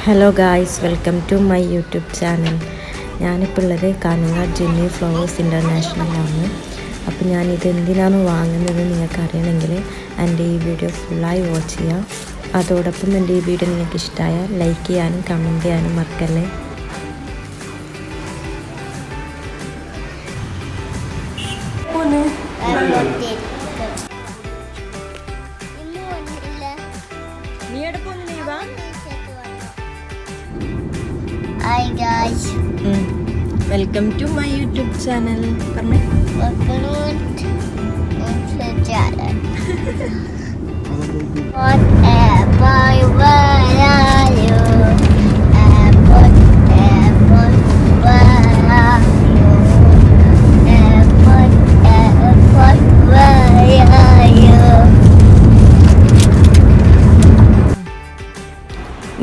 Hello guys, welcome to my YouTube channel. ഞാനിപ്പോൾ ഉള്ളത് Kanhangad Jimmy flowers ഇൻ്റർനാഷണലാണ്. അപ്പോൾ ഞാനിത് എന്തിനാണ് വാങ്ങുന്നത് നിങ്ങൾക്ക് അറിയണമെങ്കിൽ എൻ്റെ ഈ വീഡിയോ ഫുള്ളായി വാച്ച് ചെയ്യാം. അതോടൊപ്പം എൻ്റെ ഈ വീഡിയോ നിങ്ങൾക്ക് ഇഷ്ടമായാൽ ലൈക്ക് ചെയ്യാനും കമൻറ്റ് ചെയ്യാനും മറക്കല്ലേ. Hi guys. Welcome to my YouTube channel. പറഞ്ഞേ.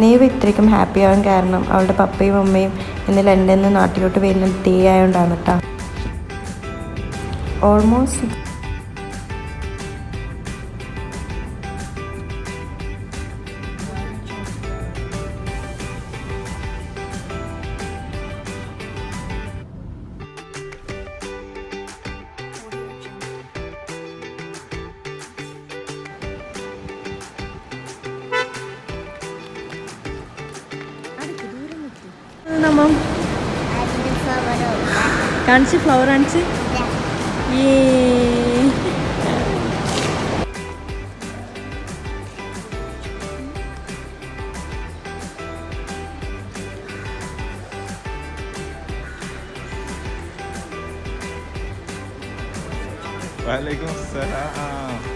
നീവ് ഇത്രയ്ക്കും ഹാപ്പി ആവാൻ കാരണം അവളുടെ പപ്പയും അമ്മയും ഇന്ന് ലണ്ടനിൽ നിന്ന് നാട്ടിലോട്ട് വരുന്ന ഡേ ആയതുകൊണ്ടാണ് കേട്ടോ. ഓൾമോസ്റ്റ് കാണിച്ച് ഫ്ലവർ കാണിച്ച്. Waalaikumsalam.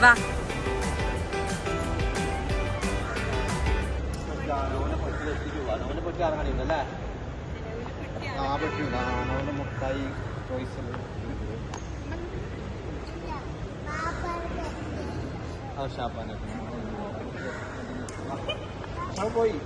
വാ. മുട്ടായി ചോയ്സിൽ ഷാപ്പാനൊക്കെ പോയി.